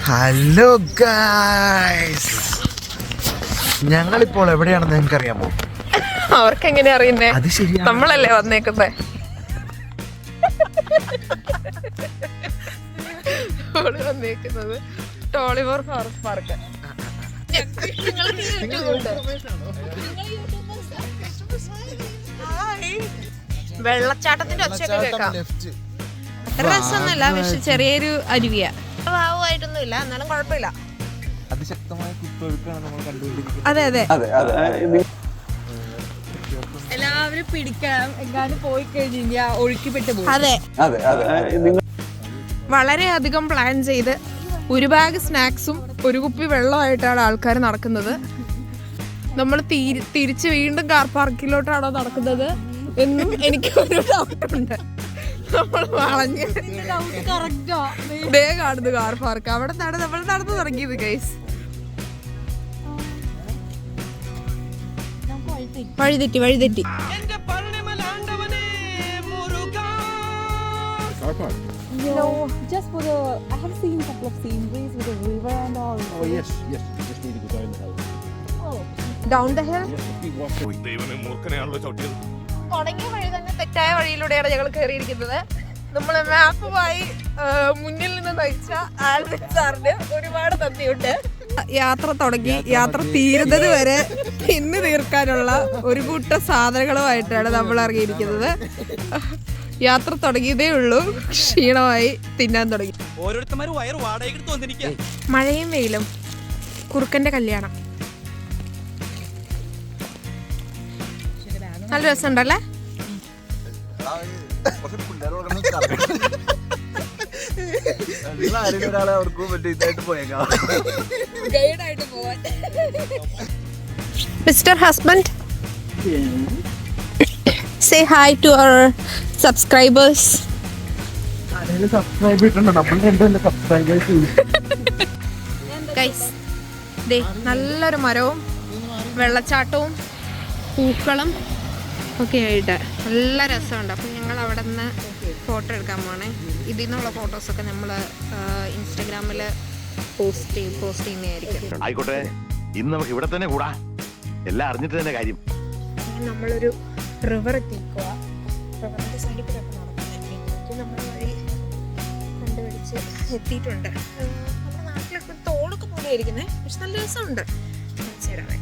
Hello guys, ഞങ്ങളിപ്പോൾ എവിടെയാണെന്ന് നിങ്ങൾക്ക് അറിയാമോ? അവർക്ക് എങ്ങനെ അറിയുന്നേ? അത് ശരിയാ, നമ്മളല്ലേ വന്നേക്കുന്നേ. വന്നേക്കുന്നത് ടോളിവർ ഫോറസ്റ്റ് പാർക്ക്. വെള്ളച്ചാട്ടത്തിന്റെ ഒച്ചയൊക്കെ കേൾക്കാം. അത്ര രസമൊന്നുമില്ല, പക്ഷെ ചെറിയൊരു അരുവിയാ. ഭാവമായിട്ടൊന്നും ഇല്ല, എന്നാലും കുഴപ്പമില്ല. അതിശക്തമായ കുത്തൊഴുക്കാണ് നമ്മൾ കണ്ടുകൊണ്ടിരിക്കുന്നത്. അതെ അതെ എല്ലാവരും പിടിക്കണം, എങ്ങാനും പോയി കഴിഞ്ഞാൽ ഒഴുക്കിപ്പെട്ട് പോകും. അതെ, വളരെയധികം പ്ലാൻ ചെയ്ത് ഒരു ബാഗ് സ്നാക്സും ഒരു കുപ്പി വെള്ളമായിട്ടാണ് ആൾക്കാർ നടക്കുന്നത്. നമ്മൾ തിരിച്ച് വീണ്ടും കാർ പാർക്കിലോട്ടാണോ നടക്കുന്നത് എന്നും എനിക്ക് ഒരു ഡൗട്ടുണ്ട്. നമ്മൾ വളഞ്ഞ് കാണുന്നു കാർ പാർക്ക്, അവിടെ നമ്മൾ നടന്നു തുടങ്ങിയത് ഗൈസ്. വഴിതെറ്റി No, just for the. I have seen a couple of sceneries with the river and all. Oh yes, you just need to go down the hill. Oh. Down the hill. Yes, തുടങ്ങിയ വഴി തന്നെ തെറ്റായ വഴിയിലൂടെയാണ് ഞങ്ങൾ കയറിയിരിക്കുന്നത്. നമ്മൾ മാപ്പുമായി മുന്നിൽ നിന്ന് നയിച്ച Alvin സാറിന് ഒരുപാട് നന്ദിയുണ്ട്. യാത്ര തുടങ്ങി യാത്ര തീരുന്നത് വരെ ഇന്ന് തീർക്കാനുള്ള ഒരു കൂട്ടം സാധനങ്ങളുമായിട്ടാണ് നമ്മൾ ഇറങ്ങിയിരിക്കുന്നത്. യാത്ര തുടങ്ങിയതേ ഉള്ളൂ, ക്ഷീണമായി തിന്നാൻ തുടങ്ങി. മഴയും വെയിലും, കുറുക്കന്റെ കല്യാണം. നല്ല രസമുണ്ടല്ലേ? Mister husband, say hi to our subscribers. Guys, നല്ലൊരു മരവും വെള്ളച്ചാട്ടവും പൂക്കളും ഒക്കെ ആയിട്ട് നല്ല രസമുണ്ട്. അപ്പം ഞങ്ങൾ അവിടെ നിന്ന് ഫോട്ടോ എടുക്കാൻ പോണേ. ഇതിൽ നിന്നുള്ള ഫോട്ടോസൊക്കെ നമ്മൾ ഇൻസ്റ്റഗ്രാമിൽ പോസ്റ്റ് ചെയ്യുന്നതായിരിക്കും. ആയിക്കോട്ടെ, ഇന്ന് നമുക്ക് ഇവിടെ തന്നെ കൂടാ, എല്ലാം അറിഞ്ഞിട്ട് തന്നെ കാര്യം. നമ്മളൊരു റിവർ എത്തിക്കുക, റിവറിൻ്റെ സൈഡിൽ കൂടെ ഒക്കെ നടക്കുന്നത് നമ്മൾ വഴി കണ്ടുപിടിച്ച് എത്തിയിട്ടുണ്ട്. നമ്മുടെ നാട്ടിലൊക്കെ തോളൊക്കെ പോലെ ഇരിക്കുന്നത്, പക്ഷെ നല്ല രസമുണ്ട്. ചേരാവേ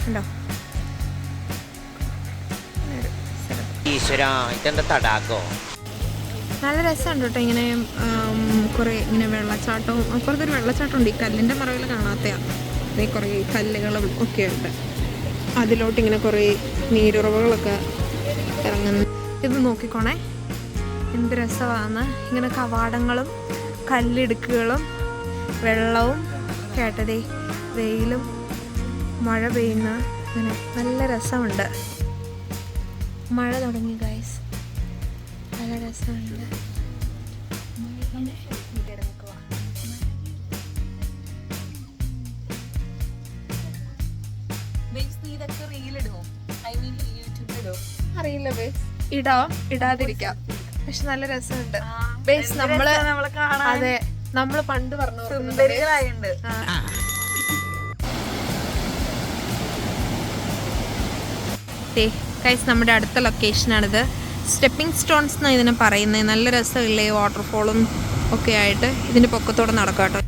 ഉണ്ടോ? നല്ല രസമുണ്ട് കേട്ടോ. ഇങ്ങനെ കുറേ ഇങ്ങനെ വെള്ളച്ചാട്ടവും, അപ്പുറത്തൊരു വെള്ളച്ചാട്ടം ഉണ്ട്, ഈ കല്ലിൻ്റെ മറവിൽ കാണാത്തതാണ്. കുറേ കല്ലുകളും ഒക്കെ ഉണ്ട്. അതിലോട്ട് ഇങ്ങനെ കുറേ നീരുറവകളൊക്കെ ഇറങ്ങുന്നു. ഇത് നോക്കിക്കോണേ, എന്ത് രസമാണ്. ഇങ്ങനെ കവാടങ്ങളും കല്ലിടുക്കുകളും വെള്ളവും കേട്ടതേ, വെയിലും മഴ പെയ്യുന്ന, അങ്ങനെ നല്ല രസമുണ്ട്. മഴ തുടങ്ങി ഗൈസ്, നല്ല രസമുണ്ട്. അറിയില്ല ബേസ്, ഇടാതിരിക്കാം, പക്ഷെ നല്ല രസമുണ്ട് ബേസ്. അതെ, നമ്മള് പണ്ട് പറഞ്ഞു സുന്ദരികളായുണ്ട്. ഗൈസ്, നമ്മുടെ അടുത്ത ലൊക്കേഷനാണിത്. സ്റ്റെപ്പിംഗ് സ്റ്റോൺസ് എന്നാണ് ഇതിനെ പറയുന്നത്. നല്ല രസമില്ലേ, വാട്ടർഫോളും ഒക്കെ ആയിട്ട്. ഇതിൻ്റെ പൊക്കത്തോടെ നടക്കാം കേട്ടോ.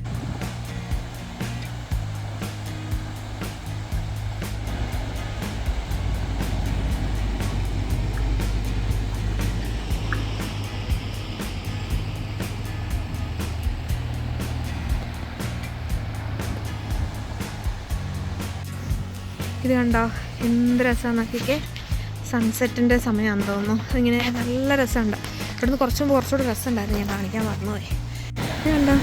ഇത് കണ്ടോ, എന്ത് രസമാണ് നോക്കിക്കേ. സൺസെറ്റിൻ്റെ സമയമാണെന്ന് തോന്നുന്നു. അതിങ്ങനെ നല്ല രസമുണ്ട്. ഇവിടുന്ന് കുറച്ചുകൂടെ രസമുണ്ടായിരുന്നു, ഞാൻ കാണിക്കാൻ മറന്നുപോയി. ഇത് കണ്ടോ,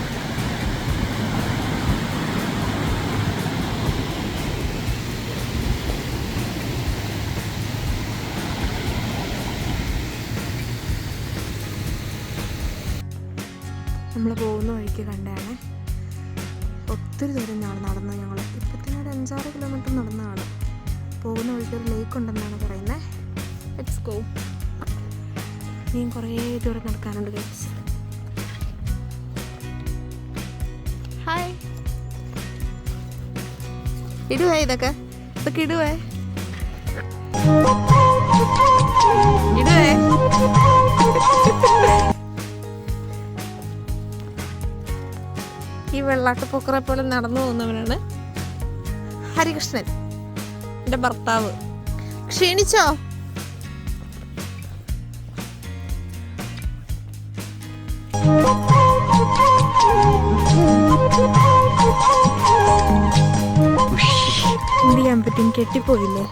നമ്മൾ പോകുന്ന വഴിക്ക് കണ്ടാണ്. ഒത്തിരി ദൂരം നടന്ന് ഞങ്ങൾ ഇപ്പം തന്നെ ഒരു 5-6 കിലോമീറ്റർ നടന്നതാണ്. പോകുന്ന വഴിക്ക് ഒരു ലേക്ക് ഉണ്ടെന്നാണ് പറയുന്നത്. Let's go. ഇനിയും കുറേ ദൂരം നടക്കാനുണ്ട് ഗൈസ്. ഇടുവേ ഇതൊക്കെ ഇടുവേ ഇടുവേ. ഈ വെള്ളാട്ടപ്പൊക്കറെ പോലെ നടന്നു പോകുന്നവനാണ് ഹരികൃഷ്ണൻ, എൻ്റെ ഭർത്താവ്. ക്ഷീണിച്ചോ? എന്ത് ചെയ്യാൻ പറ്റും, കെട്ടിപ്പോയില്ലേ.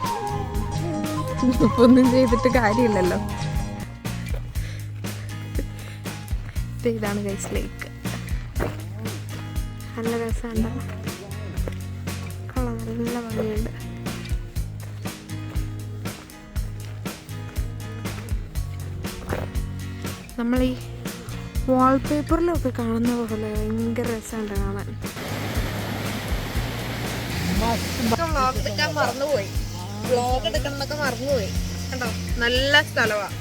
ഒന്നും ചെയ്തിട്ട് കാര്യമില്ലല്ലോ. ഇതാണ് ഗൈസ് ലേക്ക്. നല്ല രസമുണ്ട്, നല്ല ഭംഗിയുണ്ട്. നമ്മൾ ഈ വാൾപേപ്പറിലൊക്കെ കാണുന്ന പോലെ ഭയങ്കര രസമുണ്ട് കാണാൻ. വ്ളോഗ് എടുക്കാൻ മറന്നുപോയി, വ്ളോഗ് എടുക്കണം എന്നൊക്കെ മറന്നുപോയി. കണ്ടോ, നല്ല സ്ഥലമാണ്.